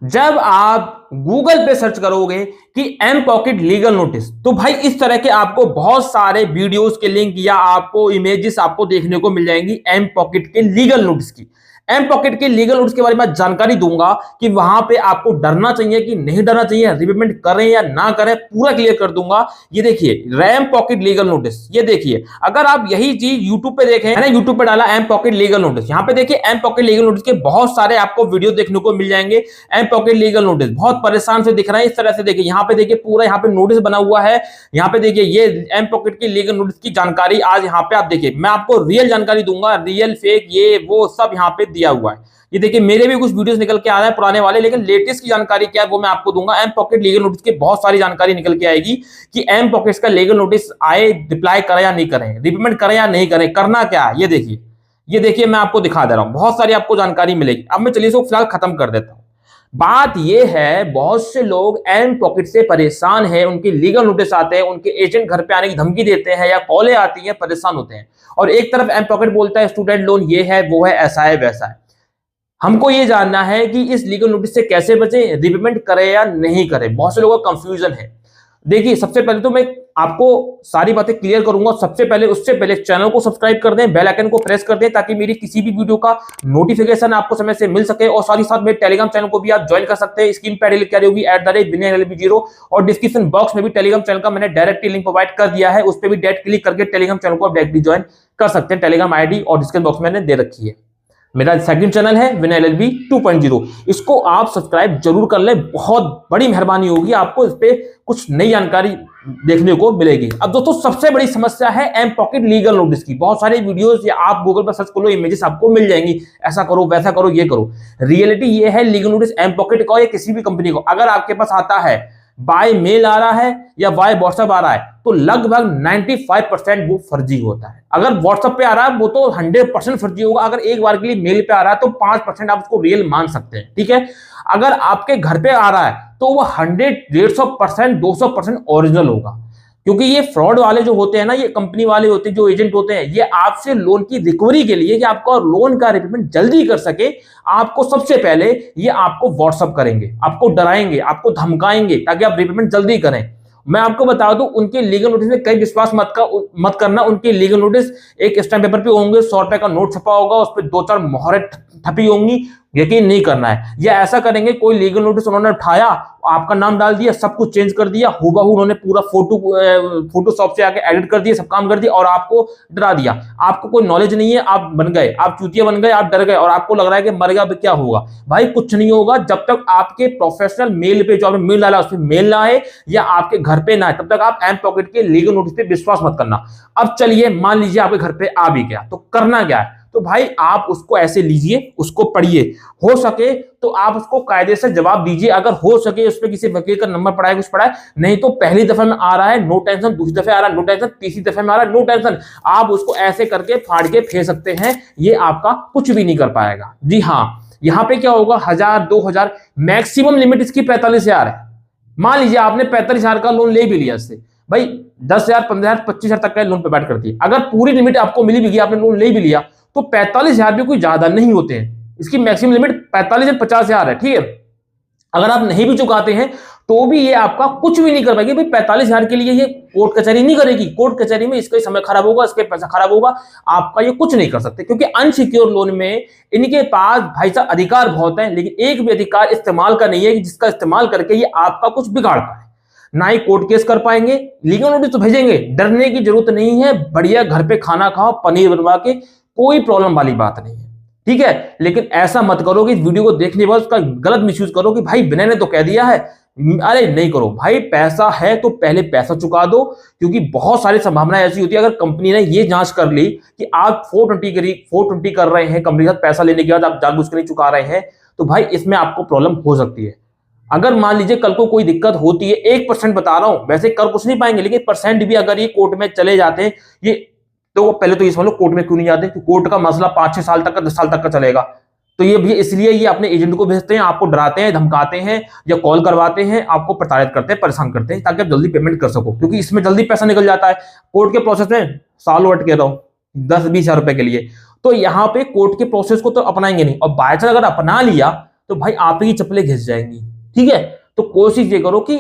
जब आप गूगल पे सर्च करोगे कि एम पॉकेट लीगल नोटिस, तो भाई इस तरह के आपको बहुत सारे वीडियोस के लिंक या आपको इमेजेस आपको देखने को मिल जाएंगी एम पॉकेट के लीगल नोटिस की। एम पॉकेट के लीगल नोटिस के बारे में जानकारी दूंगा कि वहां पे आपको डरना चाहिए कि नहीं डरना चाहिए, रिपेमेंट करें या ना करें, पूरा क्लियर कर दूंगा। ये देखिए रैम पॉकेट लीगल नोटिस, ये देखिए अगर आप यही चीज यूट्यूब पे देखें, है ना, यूट्यूब पे डाला एम पॉकेट लीगल नोटिस, यहाँ पे देखिए एम पॉकेट लीगल नोटिस के बहुत सारे आपको वीडियो देखने को मिल जाएंगे। एम पॉकेट लीगल नोटिस बहुत परेशान से दिख रहा है इस तरह से, देखिए यहाँ पे देखिए पूरा यहाँ पे नोटिस बना हुआ है। यहाँ पे देखिए ये एम पॉकेट की लीगल नोटिस की जानकारी आज यहाँ पे आप देखिए, मैं आपको रियल जानकारी दूंगा, रियल फेक ये वो सब यहाँ पे दिया हुआ है। ये देखिए मेरे भी कुछ वीडियोस निकल के आ रहे हैं पुराने वाले, लेकिन लेटेस्ट की जानकारी क्या है वो मैं आपको दूंगा। एम पॉकेट लीगल नोटिस की बहुत सारी जानकारी निकल के आएगी कि एम पॉकेट्स का लीगल नोटिस आए, रिप्लाई करें या नहीं करें, रिपेमेंट करें या नहीं करें, करना क्या है ये देखिए मैं आपको दिखा दे रहा हूं, बहुत सारी आपको जानकारी मिलेगी। अब मैं चलिए इसको फिलहाल खत्म कर देता हूं। बात यह है बहुत से लोग एम पॉकेट से परेशान हैं, उनके लीगल नोटिस आते हैं, उनके एजेंट घर पे आने की धमकी देते हैं या कॉलें आती हैं, परेशान होते हैं। और एक तरफ एम पॉकेट बोलता है स्टूडेंट लोन ये है वो है ऐसा है वैसा है। हमको ये जानना है कि इस लीगल नोटिस से कैसे बचे, रिपेमेंट करें या नहीं करें, बहुत से लोगों का कंफ्यूजन है। देखिए सबसे पहले तो मैं आपको सारी बातें क्लियर करूंगा। सबसे पहले उससे पहले चैनल को सब्सक्राइब कर दें, बेल आइकन को प्रेस कर दें ताकि मेरी किसी भी वीडियो का नोटिफिकेशन आपको समय से मिल सके। और साथ ही साथ मेरे टेलीग्राम चैनल को भी आप ज्वाइन कर सकते हैं, स्क्रीन पर लिख कर रही होगी @vinayllb0। और डिस्क्रिप्शन बॉक्स में भी टेलीग्राम चैनल का मैंने डायरेक्टली लिंक प्रोवाइड कर दिया है, उस पर भी डायरेक्ट क्लिक करके टेलीग्राम चैनल को आप डायरेक्टली ज्वाइन कर सकते हैं। टेलीग्राम आईडी और डिस्क्रिप्शन बॉक्स में मैंने दे रखी है। मेरा सेकंड चैनल है विनय एलएलबी 2.0, इसको आप सब्सक्राइब जरूर कर लें, बहुत बड़ी मेहरबानी होगी, आपको इस पे कुछ नई जानकारी देखने को मिलेगी। अब दोस्तों सबसे बड़ी समस्या है एम पॉकेट लीगल नोटिस की। बहुत सारे वीडियोस या आप गूगल पर सर्च करो, इमेजेस आपको मिल जाएंगी, ऐसा करो वैसा करो ये करो। रियलिटी ये है लीगल नोटिस एम पॉकेट का या किसी भी कंपनी को अगर आपके पास आता है बाय मेल आ रहा है या बाय व्हाट्सएप आ रहा है तो लगभग 95% वो फर्जी होता है। अगर व्हाट्सएप पे आ रहा है वो तो 100% फर्जी होगा। अगर एक बार के लिए मेल पे आ रहा है तो 5% आप उसको रियल मान सकते हैं, ठीक है। अगर आपके घर पे आ रहा है तो वो 100, 150%, 200% ओरिजिनल होगा। क्योंकि ये फ्रॉड वाले जो होते हैं ना, ये कंपनी वाले होते हैं, जो एजेंट होते हैं, ये आपसे लोन की रिकवरी के लिए कि आपका लोन का रिपेमेंट जल्दी कर सके, आपको सबसे पहले ये आपको व्हाट्सअप करेंगे, आपको डराएंगे, आपको धमकाएंगे ताकि आप रिपेमेंट जल्दी करें। मैं आपको बता दूं उनके लीगल नोटिस में कई विश्वास मत करना। उनके लीगल नोटिस एक स्टैम्प पेपर पे होंगे, 100 रुपए का नोट छपा होगा, उस पर 2-4 मोहरें ठपी होंगी, यकीन नहीं करना है। या ऐसा करेंगे कोई लीगल नोटिस उन्होंने उठाया, आपका नाम डाल दिया, सब कुछ चेंज कर दिया, हूबहू उन्होंने पूरा फोटोशॉप से आके एडिट कर दिया, सब काम कर दिया और आपको डरा दिया। आपको कोई नॉलेज नहीं है, आप बन गए, आप चूतिया बन गए, आप डर गए और आपको लग रहा है कि मर गया अब क्या होगा। भाई कुछ नहीं होगा जब तक आपके प्रोफेशनल मेल पे जो आपने मेल डाला उस पर मेल ना आए या आपके घर पे ना आए, तब तक आप एम पॉकेट के लीगल नोटिस पे विश्वास मत करना। अब चलिए मान लीजिए आपके घर पे आ भी गया तो करना क्या है, तो भाई आप उसको ऐसे लीजिए, उसको पढ़िए, हो सके तो आप उसको कायदे से जवाब दीजिए। अगर हो सके उस पर किसी वकील का नंबर पड़ा है, कुछ पड़ा है, नहीं तो पहली दफे में आ रहा है नो टेंशन, दूसरी दफे आ रहा है नो टेंशन, तीसरी दफे में आ रहा है नो टेंशन, आप उसको ऐसे करके फाड़ के फेंक सकते हैं, ये आपका कुछ भी नहीं कर पाएगा। जी हाँ, यहां पे क्या होगा, 1000, 2000 मैक्सिमम लिमिट इसकी 45,000 है। मान लीजिए आपने 45,000 का लोन ले भी लिया, इससे भाई 10,000, 15,000, 25,000 तक का लोन पे बैठ करती है। अगर पूरी लिमिट आपको मिली भी गई, आपने लोन ले भी लिया, तो 45,000 भी कोई ज्यादा नहीं होते हैं। इसकी मैक्सिमम लिमिट 45 या 50,000 है, ठीक है। अगर आप नहीं भी चुकाते हैं तो भी ये आपका कुछ भी नहीं कर पाएगी। भाई 45,000 के लिए ये कोर्ट कचहरी नहीं करेगी, कोर्ट कचहरी में इसका समय खराब होगा, इसके पैसा खराब होगा, आपका ये कुछ नहीं कर सकते। क्योंकि अनसिक्योर लोन में इनके पास भाई साहब अधिकार बहुत है, लेकिन एक भी अधिकार इस्तेमाल का नहीं है कि जिसका इस्तेमाल करके ये आपका कुछ बिगाड़ पाए। ना ही कोर्ट केस कर पाएंगे, लीगल नोटिस तो भेजेंगे, डरने की जरूरत नहीं है, बढ़िया घर पे खाना खाओ, पनीर बनवा के, कोई प्रॉब्लम वाली बात नहीं है, ठीक है। लेकिन ऐसा मत करो कि इस वीडियो को देखने के बाद उसका गलत मिसयूज करो कि भाई विनय ने तो कह दिया है। अरे नहीं करो भाई, पैसा है तो पहले पैसा चुका दो। क्योंकि बहुत सारी संभावनाएं ऐसी होती है, अगर कंपनी ने ये जांच कर ली कि आप 420 कर रहे हैं, कंपनी के साथ पैसा लेने के बाद आप जानबूझ कर नहीं चुका रहे हैं, तो भाई इसमें आपको प्रॉब्लम हो सकती है। अगर मान लीजिए कल को कोई दिक्कत होती है, 1% बता रहा हूं, वैसे कर कुछ नहीं पाएंगे, लेकिन परसेंट भी अगर ये कोर्ट में चले जाते हैं, ये तो पहले तो ये समझ लो कोर्ट में क्यों नहीं जाते, कि कोर्ट का मसला 5-6 साल तक का, 10 साल तक का चलेगा। तो ये इसलिए ये अपने एजेंट को भेजते हैं, आपको डराते हैं, धमकाते हैं या कॉल करवाते हैं, आपको प्रताड़ित करते हैं, परेशान करते हैं, ताकि आप जल्दी पेमेंट कर सको। क्योंकि इसमें जल्दी पैसा निकल जाता है, कोर्ट के प्रोसेस में सालों अटके रहो 10-20 हजार रुपए के लिए। तो यहाँ पे कोर्ट के प्रोसेस को तो अपनाएंगे नहीं, और बाय चांस अगर अपना लिया तो भाई आप ही की चप्पलें घिस जाएंगी। ठीक है, तो कोशिश ये करो कि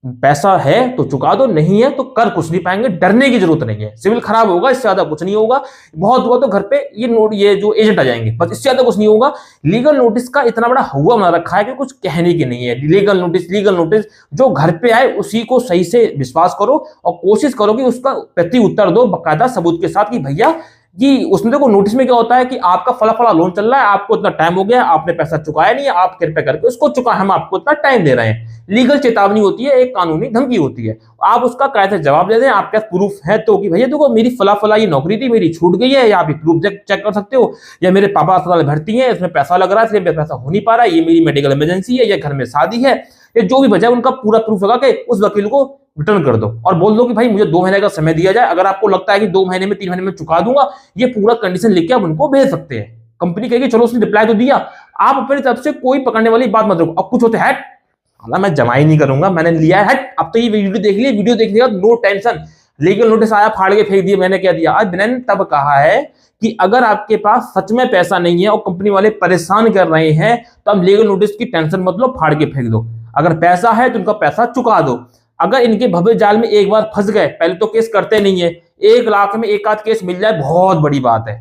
पैसा है तो चुका दो, नहीं है तो कर कुछ नहीं पाएंगे, डरने की जरूरत नहीं है। सिविल खराब होगा, इससे ज्यादा कुछ नहीं होगा। बहुत हुआ तो घर पे ये जो एजेंट आ जाएंगे, बस इससे ज्यादा कुछ नहीं होगा। लीगल नोटिस का इतना बड़ा हुआ बना रखा है कि कुछ कहने की नहीं है। लीगल नोटिस जो घर पे आए उसी को सही से विश्वास करो और कोशिश करो कि उसका प्रति उत्तर दो बाकायदा सबूत के साथ कि भैया कि उसमें देखो नोटिस में क्या होता है कि आपका फला फला लोन चल रहा है, आपको इतना टाइम हो गया, आपने पैसा चुकाया नहीं है, आप कृपया करके उसको चुका, हम आपको इतना टाइम दे रहे हैं। लीगल चेतावनी होती है, एक कानूनी धमकी होती है। आप उसका कायदे से जवाब दे दें, आपके पास प्रूफ है तो कि भैया देखो मेरी फला फला ये नौकरी थी, मेरी छूट गई है, या आप प्रूफ चेक कर सकते हो, या मेरे पापा अस्पताल भर्ती है, इसमें पैसा लग रहा है इसलिए पैसा हो नहीं पा रहा है, ये मेरी मेडिकल इमरजेंसी है, या घर में शादी है, या जो भी वजह उनका पूरा प्रूफ लगा के उस वकील को रिटर्न कर दो और बोल दो कि भाई मुझे 2 महीने का समय दिया जाए। अगर आपको लगता है कि 2 महीने में 3 महीने में चुका दूंगा, ये पूरा कंडीशन लिख के आप उनको भेज सकते हैं। कंपनी कहेगी चलो उसने रिप्लाई तो दिया, आप अपनी तरफ से कोई पकड़ने वाली बात मत रखो। अब कुछ होते हैं मैं जमा ही नहीं करूंगा, मैंने लिया है, अब तो ये वीडियो देख लिया, वीडियो देखने का नो टेंशन, लीगल नोटिस आया फाड़ के फेंक दिया, मैंने क्या दिया। आज मैंने तब कहा है कि अगर आपके पास सच में पैसा नहीं है और कंपनी वाले परेशान कर रहे हैं तो अब लीगल नोटिस की टेंशन मत लो, फाड़ के फेंक दो। अगर पैसा है तो उनका पैसा चुका दो। अगर इनके भव्य जाल में एक बार फंस गए, पहले तो केस करते नहीं है, 1 लाख में एक आध केस मिल जाए बहुत बड़ी बात है।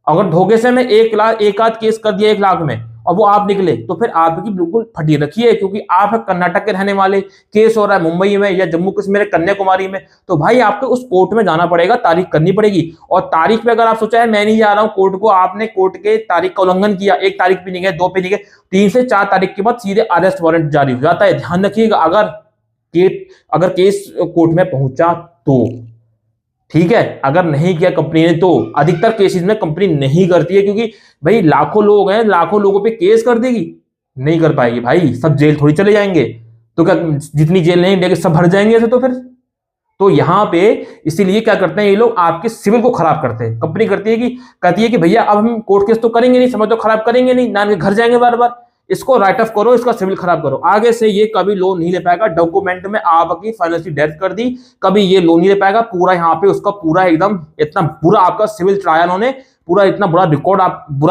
अगर धोखे से मैं 1 लाख एक आध केस कर दिया 1 लाख में और वो आप निकले तो फिर आपकी बिल्कुल फटी रखिए, क्योंकि आप कर्नाटक के रहने वाले, केस हो रहा है मुंबई में या जम्मू कश्मीर कन्याकुमारी में, तो भाई आपको उस कोर्ट में जाना पड़ेगा, तारीख करनी पड़ेगी। और तारीख पे अगर आप सोचा है मैं नहीं जा रहा हूं कोर्ट को, आपने कोर्ट के तारीख का उल्लंघन किया, 1 तारीख पे नहीं गए, 2 पे नहीं गए, 3 से 4 तारीख के बाद सीधे अरेस्ट वारंट जारी हो जाता है। ध्यान रखिएगा, अगर केस कोर्ट में पहुंचा तो ठीक है, अगर नहीं किया कंपनी ने तो अधिकतर केसेस में कंपनी नहीं करती है, क्योंकि भाई लाखों लोग हैं, लाखों लोगों पे केस कर देगी, नहीं कर पाएगी भाई, सब जेल थोड़ी चले जाएंगे। तो क्या जितनी जेल नहीं इंडिया के सब भर जाएंगे ऐसे? तो फिर तो यहां पे इसीलिए क्या करते हैं ये लोग, आपके सिविल को खराब करते हैं। कंपनी करती है कि कहती है कि भैया अब हम कोर्ट केस तो करेंगे नहीं, समय तो खराब करेंगे नहीं, ना घर जाएंगे बार बार, इसको राइट ऑफ करो, इसका सिविल खराब करो, आगे से ये कभी लोन नहीं ले पाएगा। डॉक्यूमेंट में आपकी फाइनेंशियल डेथ कर दी, कभी ये लोन नहीं ले पाएगा। पूरा यहाँ पे उसका पूरा एकदम इतना बुरा आपका सिविल ट्रायल होने, पूरा इतना बुरा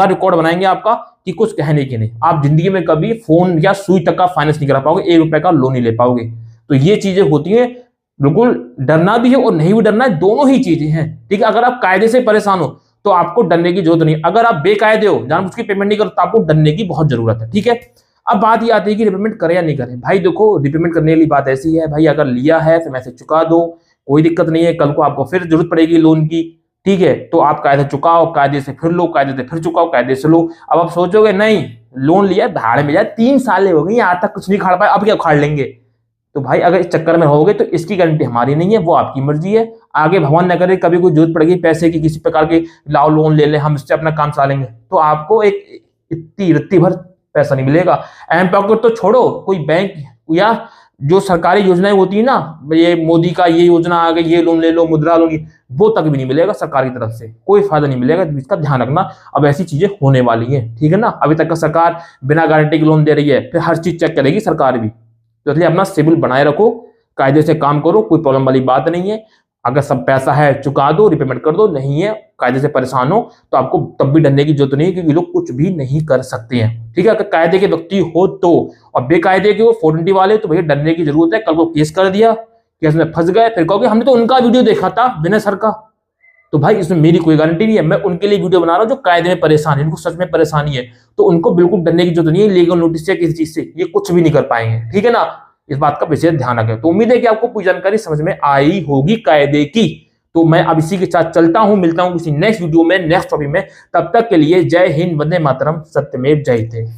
रिकॉर्ड बनाएंगे आपका कि कुछ कहने की नहीं। आप जिंदगी में कभी फोन या सुई तक का फाइनेंस नहीं करा पाओगे, 1 रुपए का लोन नहीं ले पाओगे। तो ये चीजें होती है, बिल्कुल डरना भी है और नहीं भी डरना है, दोनों ही चीजें हैं। ठीक है, अगर आप कायदे से परेशान हो तो आपको डरने की जरूरत नहीं। अगर आप बेकायदे हो, जानबूझ के पेमेंट नहीं करो, तो आपको डरने की बहुत जरूरत है। ठीक है, अब बात ये आती है कि रिपेमेंट करें या नहीं करें। भाई देखो, रिपेमेंट करने वाली बात ऐसी है भाई, अगर लिया है तो मैसेज चुका दो, कोई दिक्कत नहीं है। कल को आपको फिर जरूरत पड़ेगी लोन की, ठीक है, तो आप कायदे चुकाओ, कायदे से फिर लो, कायदे से फिर चुकाओ, कायदे से लो। अब आप सोचोगे नहीं लोन लिया भाड़ में जाए, 3 साल हो गई आज तक कुछ नहीं खाड़ पाए, अब क्या उखाड़ लेंगे, तो भाई अगर इस चक्कर में रहोगे तो इसकी गारंटी हमारी नहीं है, वो आपकी मर्जी है। आगे भगवान न करे कभी कोई जरूरत पड़ेगी पैसे की, किसी प्रकार के लाओ लोन ले ले, हम इससे अपना काम चला लेंगे, तो आपको एक इतनी रत्ती भर पैसा नहीं मिलेगा। एम पॉकेट तो छोड़ो, कोई बैंक या जो सरकारी योजनाएं होती है ना, ये मोदी का ये योजना आ गई, ये लोन ले लो, मुद्रा लोन, वो तक भी नहीं मिलेगा सरकार की तरफ से, कोई फायदा नहीं मिलेगा। इसका ध्यान रखना, अब ऐसी चीजें होने वाली है, ठीक है ना। अभी तक का सरकार बिना गारंटी के लोन दे रही है, फिर हर चीज चेक करेगी सरकार भी। तो इसलिए अपना सिविल बनाए रखो, कायदे से काम करो, कोई प्रॉब्लम वाली बात नहीं है। अगर सब पैसा है चुका दो, रिपेमेंट कर दो, नहीं है कायदे से परेशान हो तो आपको तब भी डरने की जरूरत नहीं है, क्योंकि लोग कुछ भी नहीं कर सकते हैं। ठीक है, अगर कायदे के व्यक्ति हो तो, और बेकायदे के वो 420 वाले, तो भैया डरने की जरूरत है। कल को केस कर दिया, केस में फंस गए, फिर कहोगे हमने तो उनका वीडियो देखा था बिना सर का, तो भाई इसमें मेरी कोई गारंटी नहीं है। मैं उनके लिए वीडियो बना रहा हूँ जो कायदे में परेशान है, इनको सच में परेशानी है, तो उनको बिल्कुल डरने की जरूरत नहीं है। लीगल नोटिस से किसी चीज से ये कुछ भी नहीं कर पाएंगे, ठीक है ना। इस बात का विशेष ध्यान रखें। तो उम्मीद है कि आपको पूरी जानकारी समझ में आई होगी कायदे की। तो मैं अब इसी के साथ चलता हूं, मिलता हूं किसी नेक्स्ट वीडियो में, नेक्स्ट टॉपिक में। तब तक के लिए जय हिंद, वंदे मातरम, सत्यमेव जयते।